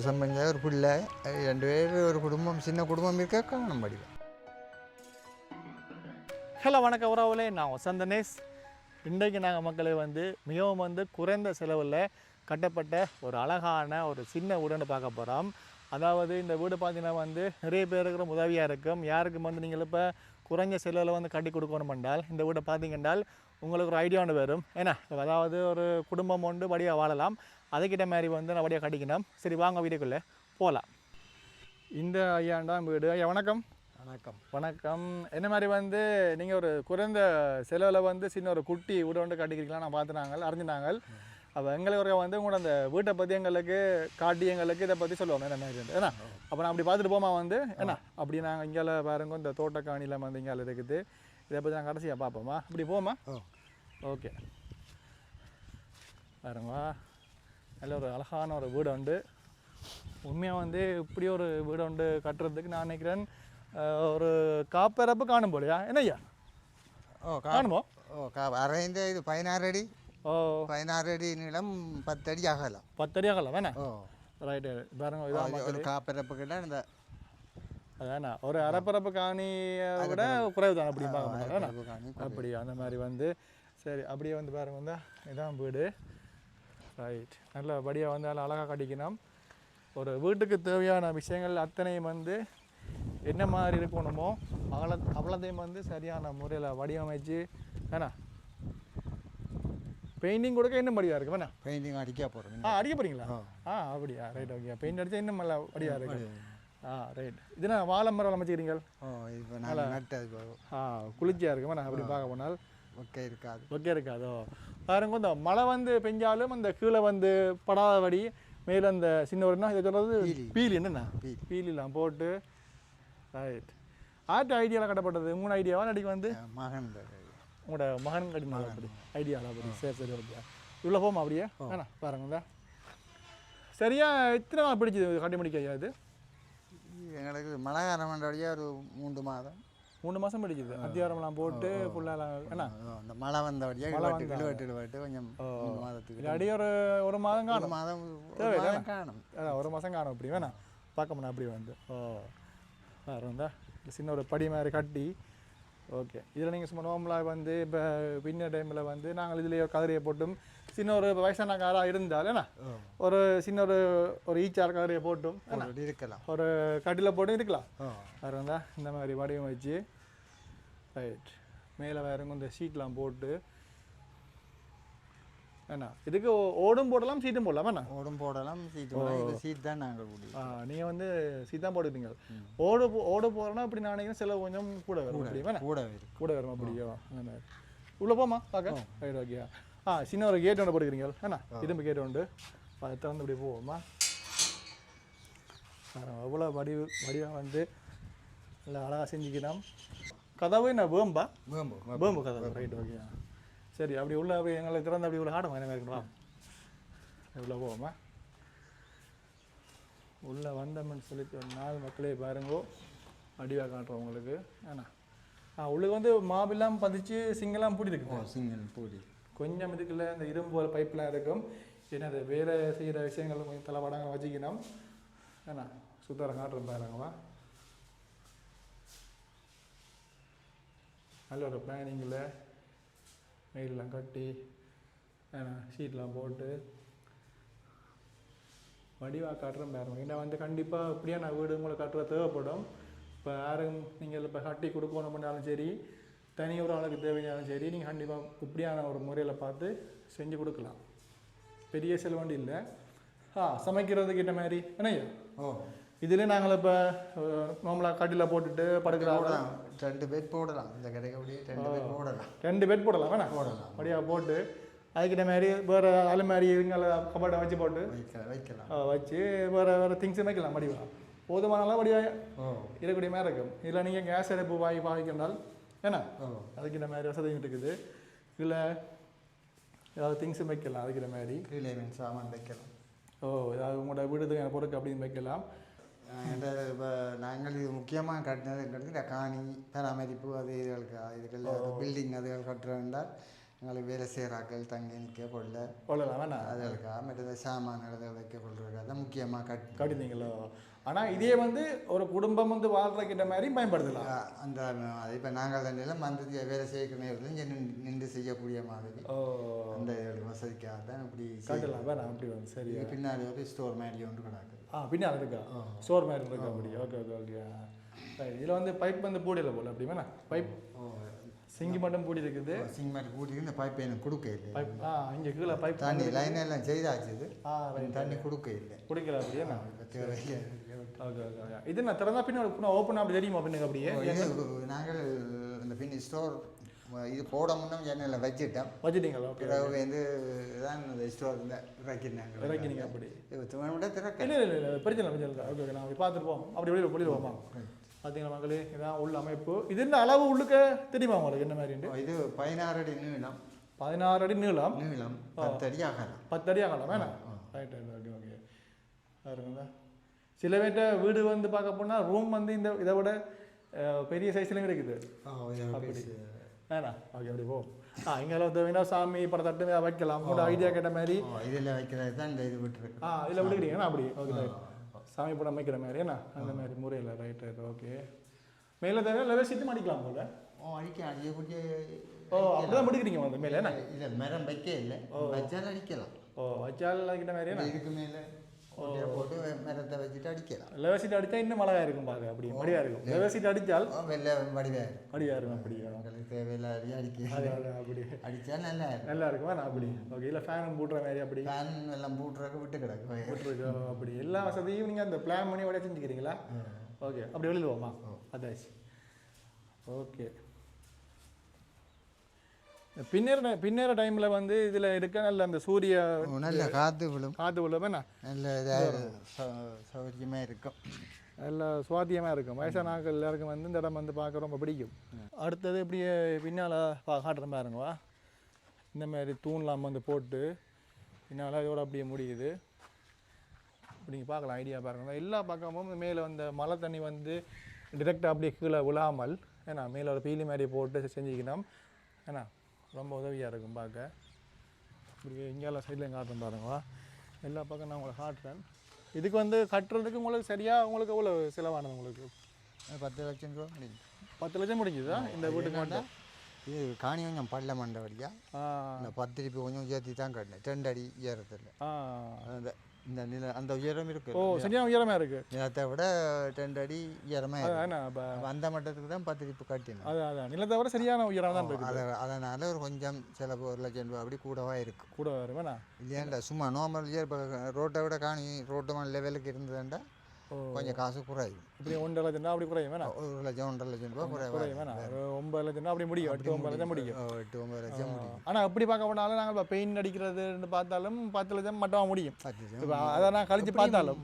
புருஷன் பண்ண ஒரு பிள்ளை 2 பேர் ஒரு குடும்பம் சின்ன குடும்பம் இருக்க காணும் படிவா. ஹலோ வணக்கம் உறவுகளே, நான் வசந்தனேஷ். இன்றைக்கு நாங்கள் மக்களை மிகவும் குறைந்த செலவில் கட்டப்பட்ட ஒரு அழகான ஒரு சின்ன வீடுன்னு பார்க்க போகிறோம். அதாவது இந்த வீடு பார்த்தீங்கன்னா நிறைய பேருக்கு உதவியாக இருக்கும். யாருக்கு நீங்கள் இப்போ குறைஞ்ச செலவில் கட்டி கொடுக்கணும் என்றால் இந்த வீடை பார்த்தீங்கன்றால் உங்களுக்கு ஒரு ஐடியா ஒன்று வரும். ஏன்னா அதாவது ஒரு குடும்பம் ஒன்று வழியாக வாழலாம், அதுக்கிட்ட மாதிரி நான் வழியாக கட்டிக்கணும். சரி வாங்க வீட்டுக்குள்ளே போகலாம். இந்த ஐயாண்டாம் வீடு. ஐயா வணக்கம். வணக்கம். வணக்கம். என்ன மாதிரி நீங்கள் ஒரு குறைந்த செலவில் சின்ன ஒரு குட்டி வீடு ஒன்று கட்டிக்கிறீங்களா நான் பார்த்துனாங்க அறிஞ்சினாங்க. அப்போ எங்களுக்கு உங்களோட அந்த வீட்டை பற்றி எங்களுக்கு காட்டி எங்களுக்கு இதை பற்றி சொல்லுவாங்க என்ன மாதிரி ஏன்னா அப்போ நான் அப்படி பார்த்துட்டு போமா ஏன்னா அப்படி நாங்கள் இங்கே பாருங்க இந்த தோட்டக்காணியில் இங்கே இருக்குது. இதை பற்றி நாங்கள் கடைசியாக பார்ப்போமா? அப்படி போமா? ஓகே பாருங்க, நல்ல ஒரு அழகான ஒரு வீடு உண்டு. உண்மையாக இப்படி ஒரு வீடு உண்டு கட்டுறதுக்கு நான் நினைக்கிறேன் ஒரு காப்பரப்பு காணும் போலையா என்ன ஐயா? காணுமோ? அரைந்த இது 16 அடி. 16 அடி நீளம், 10 அடி ஆகலாம். 10 அடி ஆகலாம் வேணா? ரைட்டு பாருங்க, இதான் ஒரு காப்பரப்பு கிட்ட இந்த அதாண்ணா ஒரு அரைப்பரப்பு காணியை விட குறைவு தான் அப்படி பார்க்க. அப்படி அந்த மாதிரி சரி அப்படியே பாருங்க இதான் வீடு. ரைட், நல்லபடியாக நல்லா அழகாக கட்டிக்கணும். ஒரு வீட்டுக்கு தேவையான விஷயங்கள் அத்தனையும் என்ன மாதிரி இருக்கணுமோ அவ்வளோத்தையும் சரியான முறையில் வடிவமைச்சு வேணா பெயிண்டிங் கொடுக்க இன்னும் படியாக இருக்கு வேணா? பெயிண்டிங் அடிக்க போகிறோம். அடிக்க போகிறீங்களா? அப்படியா? Right, okay. பெயிண்ட் அடித்தா இன்னும் நல்லா படியாக இருக்கு. ரைட். இதுனா வாழை மரம் அமைச்சிக்கிறீங்க? இப்போ நல்லா நட்டது குளிர்ச்சியாக இருக்கு வேணா? அப்படி பார்க்க போனால் ஒக்கே இருக்காதோ பாருங்க. இந்த மழை பெஞ்சாலும் அந்த கீழே படாதபடி மேலே அந்த சின்ன ஒரு இதை சொல்கிறது பீலி என்னண்ணா பீலிலாம் போட்டு. ரைட். ஆர்ட் ஐடியாவில் கட்டப்பட்டது உங்களோட ஐடியாவா? நடிக்க மகன் உங்களோட மகன் கட்டினால அப்படி ஐடியாவில் அப்படி. சரி ஓகே. இவ்வளோ போமா அப்படியே வேணா பாருங்க. சரியா எத்தனை நாள் பிடிச்சது கட்டி முடிக்க ஐயா? இது எங்களுக்கு மழை காலமாண்டபடியாக ஒரு 3 மாதம் பிடிக்குது. அத்தியாரம்லாம் போட்டு ஃபுல்லாக ஏன்னா அந்த மழை வந்தபடியாக விட்டு கொஞ்சம் மாதத்துக்கு இல்லாடி ஒரு மாதம் காணும். காணும் அதான் ஒரு மாதம் காணும். அப்படி வேணா பார்க்க முடியும் அப்படி வேறு சின்ன ஒரு படி மாதிரி கட்டி. ஓகே. இதில் நீங்கள் சும்மா நார்மலாக இப்போ பின்ன டைமில் நாங்கள் இதுலேயே கதிரையை போட்டும் சின்ன ஒரு வயசான காராக இருந்தால் ஏன்னா ஒரு சின்ன ஒரு ஈச்சார் கதிரையை போட்டும் இருக்கலாம், ஒரு கட்டில் போட்டும் இருக்கலாம். வேறு இந்த மாதிரி வடிவம் வச்சு. ரைட். மேலே வேறுங்க இந்த ஷீட்லாம் போட்டு வேணா இதுக்கு ஓடும் போடலாம் சீட்டும் போடலாம் வேணா? ஓடும் போடலாம் சீட்டு. சீட் தான் நாங்கள் நீங்கள் சீட் தான் போட்டுக்கிட்டீங்க. ஓடு போகிறோன்னா அப்படி நான் நினைக்கிறேன் செலவு கொஞ்சம் கூட வரும். அப்படி வேணா கூட வரும் அப்படியோ அந்த மாதிரி. உள்ளே போமா பார்க்க? Right, okay. சின்ன ஒரு கேட் ஒன்று போட்டுக்கிறீங்க ஏன்னா இரும்பு கேட் உண்டு. அதை திறந்து இப்படி போவோமா? அவ்வளோ வடிவாக நல்லா அழகாக செஞ்சுக்கலாம். கதவு என்ன வேம்பு கதவு. Right, okay. சரி அப்படி உள்ள அப்படி எங்களை திறந்து அப்படி உள்ள ஆடமா என்ன இருக்கணும்? இவ்வளோ போவோமா? உள்ளே வந்தோம்னு சொல்லி நாலு மக்களே பாருங்கோ அடிவாக காட்டுறோம் உங்களுக்கு. ஏன்னா உள்ளுக்கு மாபில்லாம் பதிச்சு சிங்கெல்லாம் பூட்டி இருக்கு. சிங்கல் பூட்டி கொஞ்சம் இதுக்குள்ள இந்த இரும்பு பைப்லாம் இருக்கும். ஏன்னா அது வேலை செய்கிற விஷயங்கள் கொஞ்சம் தலைப்படாங்க வச்சுக்கணும். ஏன்னா சுத்தரம் காட்டுறோம் பாருங்கம்மா. நல்ல ஒரு பிளானிங்கில் மெயிலெலாம் கட்டி ஷீட்லாம் போட்டு வடிவாக காட்டுறேன் பாருங்க. ஏன்னா கண்டிப்பாக இப்படியே நான் வீடு உங்களை கட்டுற தேவைப்படும். இப்போ யாரும் நீங்கள் இப்போ கட்டி கொடுக்கணும்னாலும் சரி, தனி ஒரு ஆளுக்கு தேவையானாலும் சரி, நீங்கள் கண்டிப்பாக இப்படியான ஒரு முறையில் பார்த்து செஞ்சு கொடுக்கலாம். பெரிய செலவண்டி இல்லை. சமைக்கிறதுக்கிட்ட மாதிரி என்னையா? இதில் நாங்கள் இப்போ நார்மலாக கட்டில் போட்டுட்டு படுக்கலாம். 2 பெட் போடலாம். இந்த கிடைக்கக்கூடிய 2 பெட் போடலாம். 2 பெட் போடலாம் வேணா? போடலாம். அப்படியா போட்டு அதுக்கிட்ட மாதிரி வேறு அலுமாரி இதுங்களை கபாட்டை வச்சு போட்டு வைக்கலாம். வச்சு வேறு திங்ஸும் வைக்கலாம். வடிவா போதுமானாலாம் வடிவாக இருக்கக்கூடிய மாதிரி இருக்கும். இதில் நீங்கள் கேஸ் அடுப்பு பாவிக்கின்றால் ஏன்னா அதுக்கிட்ட மாதிரி வசதியும் இருக்குது. இதில் ஏதாவது திங்ஸும் வைக்கலாம். அதுக்கிட்ட மாதிரி கீழே சாமான் வைக்கலாம். ஏதாவது உங்களோட வீடு பொருட்கள் அப்படின்னு வைக்கலாம். இப்போ நாங்கள் இது முக்கியமாக கட்டினதுங்கிறது காணி பராமரிப்பு அது இதுகளுக்கு பில்டிங் அதுகள் கட்டுறதுனால் எங்களுக்கு வேலை செய்கிறாக்கள் தங்கி நிற்க கொள்ள கொள்ளலாம் வேணாம் அதுகளுக்காக மற்ற சாமான வைக்க கொள்றதுக்காக தான் முக்கியமாக கட்டினீங்களோ. ஆனால் இதே வந்து ஒரு குடும்பம் வந்து வாழ்றக்கிட்ட மாதிரி பயன்படுத்தலாம். அந்த இப்போ நாங்கள் நிலம் வந்து வேலை செய்கிற நேரத்தில் இங்கே நின்று செய்யக்கூடிய மாதிரி அந்த வசதிக்காக தான் இப்படி கட்டலாம் வேணாம் அப்படி வந்து சரி. பின்னாடி ஒரு ஸ்டோர் மாதிரி ஒன்று கிடக்குது. பின்னாடி இருக்கா ஸ்டோர் மாதிரி இருக்கா அப்படி. Okay okay okay. இதில் வந்து பைப் வந்து பூடியில் போல அப்படி வேணா பைப் சிங்கி மட்டும் பூடி இருக்குது. சிங்கி மட்டும் பூடி இந்த பைப் எனக்கு கொடுக்க இல்லை. பைப் இங்கே கீழே பைப் தண்ணி லைன் எல்லாம் செய்தாச்சு. தண்ணி கொடுக்க இல்லை குடிக்கல அப்படியே தேவையில்லை. Okay okay. இது நான் திறந்தா பின்ன ஓப்பன் அப்படி தெரியுமா பின்னுக்கு அப்படியே? நாங்கள் இந்த பின் ஸ்டோர் இது போட முன்னும் ஜன்னலில் வச்சுட்டீங்களா? பிறகு வந்து தான் இந்த ஸ்டோர் இறக்கினீங்க அப்படி திறக்க இல்லை இல்லை இல்லை பிரச்சனை பிரச்சனை. ஓகே நான் அப்படி பார்த்துருப்போம் அப்படி வெளியில் போமா பார்த்தீங்களா மக்களே. இதான் உள்ள அமைப்பு. இது என்ன அளவு உள்ளுக்க தெரியுமா உங்களுக்கு என்ன மாதிரி? இது 16 அடி நீளம். 16 அடி நீளம் 10 அடி ஆகலாம். 10 அடி ஆகலாம் வேணாம். Right right okay okay. பாருங்களா சில பேர்ட்ட வீடு வந்து பார்க்க போனால் ரூம் வந்து இந்த இதை விட பெரிய சைஸ்லையும் இருக்குது. அப்படி வேணா ஓகே அப்படி போ. இங்கே வந்து சாமி படத்தட்டு வைக்கலாம். உங்களோட ஐடியா கேட்ட மாதிரி இதில் வைக்கிறது தான் இந்த இது விட்டுருக்கு. இதில் விட்டுக்கிறீங்கன்னா அப்படி ஓகே. சாமி படம் வைக்கிற மாதிரி என்ன அந்த மாதிரி முறையில். Right right okay. மேலே தேவை லெவல் சீட்டும் அடிக்கலாம் போல. அடிக்கலாம் அடிக்கக்கூடிய. அப்படிதான் முடிக்கிறீங்க வந்து மேலே என்ன? இல்லை மரம் வைக்க இல்லை வச்சால் அடிக்கலாம். வச்சால் அடிக்கிற மாதிரி என்ன இதுக்கு மேலே போட்டு மரத்தை வச்சுட்டு அடிக்கலாம். லெவல் சீட் அடித்தா இன்னும் மழையாக இருக்கும் பார்க்க அப்படி மடியாக இருக்கும். லெவல் சீட் அடித்தால் வெள்ளை வடிவாக இருக்கும் அப்படி. உங்களுக்கு தேவையில்ல அடிக்க அப்படி அடித்தா நல்லா இருக்கும் வேணா அப்படி. ஓகே. இல்லை ஃபேன் போட்டுற மாதிரி அப்படி ஃபேன் எல்லாம் போட்டுறக்கு விட்டுருக்கு அப்படி எல்லா வசதியும் நீங்கள் அந்த பிளான் பண்ணி விட செஞ்சுக்கிறீங்களா? ஓகே அப்படி வெளியில் போமா அதாச்சு. ஓகே. பின்னேற டைமில் வந்து இதில் இருக்க நல்ல அந்த சூரிய நல்ல காற்று விழும் என்ன நல்ல இதாக சௌகரியமாக இருக்கும். நல்ல சுவாத்தியமாக இருக்கும். வயசான ஆட்கள் எல்லாருக்கும் வந்து இந்த இடம் வந்து பார்க்க ரொம்ப பிடிக்கும். அடுத்தது இப்படியே பின்னால் காட்டுற மாதிரி இருங்கவா. இந்த மாதிரி தூண்லாம் வந்து போட்டு பின்னால் இதோட அப்படியே முடியுது. நீங்கள் பார்க்கலாம் ஐடியா பாருங்க. எல்லா பக்கமும் மேலே வந்த மழை தண்ணி வந்து டிரெக்டாக அப்படியே கீழே விழாமல் ஏன்னா மேலே ஒரு பீலி மாதிரி போட்டு செஞ்சுக்கணும். ஏன்னா ரொம்ப உதவியாக இருக்கும் பார்க்க. இப்படி இங்கெல்லாம் சைடில் காட்டுறேன் பாருங்களா. எல்லா பக்கம் நான் உங்களை காட்டுறேன். இதுக்கு வந்து கட்டுறதுக்கு உங்களுக்கு சரியாக உங்களுக்கு எவ்வளோ செலவானது? உங்களுக்கு 10 லட்சம் ரூபா முடியும். 10 லட்சம் முடிஞ்சுதா இந்த வீட்டுக்கு மட்டும்? இது காணி கொஞ்சம் பள்ள மண்டை வழியா இந்த 10 திருப்பி கொஞ்சம் உயர்த்தி தான் கட்டினேன். 2 அடி உயரத்தில் அந்த இந்த நில அந்த உயரம் இருக்கு. சரியான உயரமாக இருக்குது. நிலத்தை விட 2 அடி உயரமாக அந்த மட்டத்துக்கு தான் 10 திருப்பி கட்டினேன். அதான் நிலத்தை விட சரியான உயரம் தான் இருக்குது. அதனால் ஒரு கொஞ்சம் செலவு 1 லட்சம் ரூபா அப்படி கூடவா இருக்கும். கூட வருவேண்ணா இல்லையாண்டா சும்மா நார்மல் இயர் இப்போ ரோட்டை விட காணி ரோட்டு லெவலுக்கு இருந்ததுண்டா கொஞ்சம் காசு குறையும். இப்படி 1 லட்சம் அப்படி குறையும் வேணா? 1 லட்சம் 1.5 லட்சம் ரூபா குறையும் வேணா? 9 லட்சம் அப்படி முடியும். 8-9 லட்சம் முடியும். 8-9 லட்சம் முடியும். ஆனால் அப்படி பார்க்க போனாலும் நாங்கள் இப்போ பெயிண்ட் அடிக்கிறதுன்னு பார்த்தாலும் 10 லட்சம் மட்டும் முடியும். அதை நான் கழிச்சு பார்த்தாலும்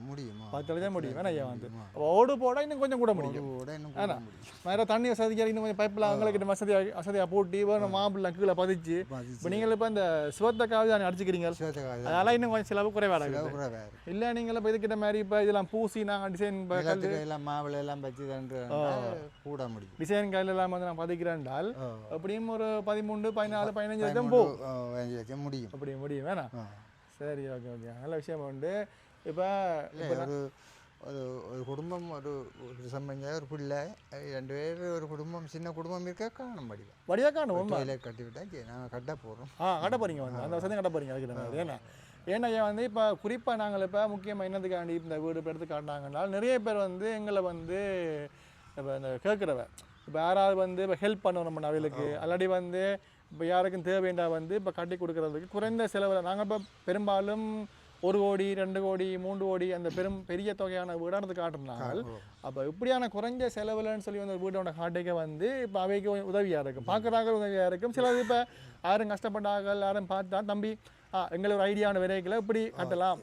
முடியும் 10 லட்சம் முடியும் வேணா? ஐயா வந்து ஓடு போட இன்னும் கொஞ்சம் கூட முடியும். ஏன்னா வேறு தண்ணி வசதிக்காக இன்னும் கொஞ்சம் பைப்பில் அவங்களுக்கு வசதியாக போட்டி வேணும் மாப்பிள்ள கீழே பதிச்சு. இப்போ நீங்கள் இப்போ இந்த சிவத்த காவி தானே அடிச்சுக்கிறீங்க. அதெல்லாம் இன்னும் கொஞ்சம் செலவு குறைவாக இல்லை. நீங்கள் இப்போ இதுக்கிட்ட மாதிரி இப்போ இதெல்லாம் பூசி நாங்கள் டிசைன் எல்லாம் மாவுளை எல்லாம் வச்சு கூட முடியும். டிசைன் கையில் எல்லாம் வந்து நான் பதிக்கிறேன்டால் அப்படியும் ஒரு 13, 14, 15 லட்சம் லட்சம் முடியும். அப்படி முடியும் வேணா? சரி ஓகே ஓகே நல்ல விஷயம் உண்டு. இப்போ ஒரு குடும்பம் ஒரு சம்பங்க ஒரு பிள்ளை 2 பேர் ஒரு குடும்பம் சின்ன குடும்பம் இருக்க காணும் வடிவாக காணும். கட்டி விட்டா நாங்கள் கட்ட போகிறோம். கட்ட போகிறீங்க வந்து அந்த வசதியும் கட்ட போகிறீங்க அதுக்கு ஏன்னா ஏன்னா வந்து இப்போ குறிப்பாக நாங்கள் இப்போ முக்கியமாக என்னதுக்காண்டி இந்த வீடு இப்போ எடுத்து காட்டினாங்கன்னா நிறைய பேர் வந்து எங்களை வந்து இப்போ இந்த கேட்குறவ இப்போ யாராவது வந்து இப்போ ஹெல்ப் பண்ணணும் நம்ம அவளுக்கு அல்லாடி வந்து இப்போ யாருக்கும் தேவைண்டா வந்து இப்போ கட்டி கொடுக்குறதுக்கு குறைந்த செலவில் நாங்கள் இப்போ பெரும்பாலும் 1 கோடி 2 கோடி 3 கோடி அந்த பெரிய தொகையான வீடானது காட்டுறாங்க. அப்போ இப்படியான குறைஞ்ச செலவுலன்னு சொல்லி வந்து வீட்டோட காட்டைக்கு வந்து இப்போ அவைக்கு உதவியாக இருக்கும். பார்க்குறாங்க உதவியாக இருக்கும். சிலது இப்போ யாரும் கஷ்டப்பட்டாங்க யாரும் பார்த்தா தம்பி எங்களை ஒரு ஐடியான விரைகளை இப்படி கட்டலாம்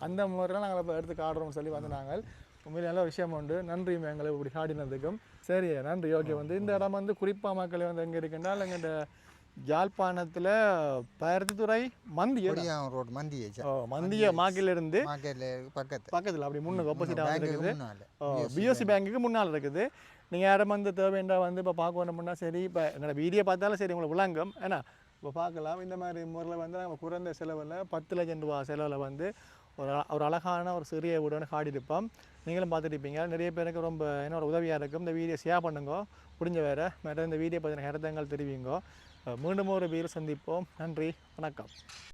அந்த முறையில் நாங்கள் இப்போ எடுத்து காட்டுறோம்னு சொல்லி வந்து நாங்கள் உண்மையிலே நல்ல விஷயம் உண்டு. நன்றி எங்களை இப்படி காட்டினதுக்கும். சரி நன்றி. ஓகே வந்து இந்த இடம் வந்து குறிப்பாக மக்கள் வந்து எங்கே இருக்குன்றால் எங்கள்கிட்ட யாழ்ப்பாணத்தில் பருத்தித்துறை மந்திய கொடியாம் ரோடு மந்திய மந்திய மார்க்கிலிருந்து மார்க்கெட்டில் பக்கத்தில் அப்படி முன்னுக்கு ஆப்போசிட்டாக இருக்குது முன்னால பிஎஸ்சி பேங்குக்கு முன்னால் இருக்குது. நீங்கள் யாரும் வந்து தேவைண்டா வந்து இப்போ பார்க்க வேணும்னா சரி, இப்போ எங்களோட வீடியோ பார்த்தாலும் சரி உங்களுக்கு விளங்கும். ஏன்னா இப்போ பார்க்கலாம் இந்த மாதிரி முறையில் வந்து நம்ம குறைந்த செலவில் 10 லட்சம் ரூபா செலவில் வந்து ஒரு அழகான ஒரு சிறிய வீடு காட்டியிருப்போம். நீங்களும் பார்த்துருப்பீங்க. நிறைய பேருக்கு ரொம்ப ஒரு உதவியாக இருக்கும். இந்த வீடியோ ஷேர் பண்ணுங்க முடிஞ்ச வேறு இந்த வீடியோ பற்றின கருத்துங்கள் தெரிவிங்க. மீண்டும் ஒரு வீடியோ சந்திப்போம். நன்றி, வணக்கம்.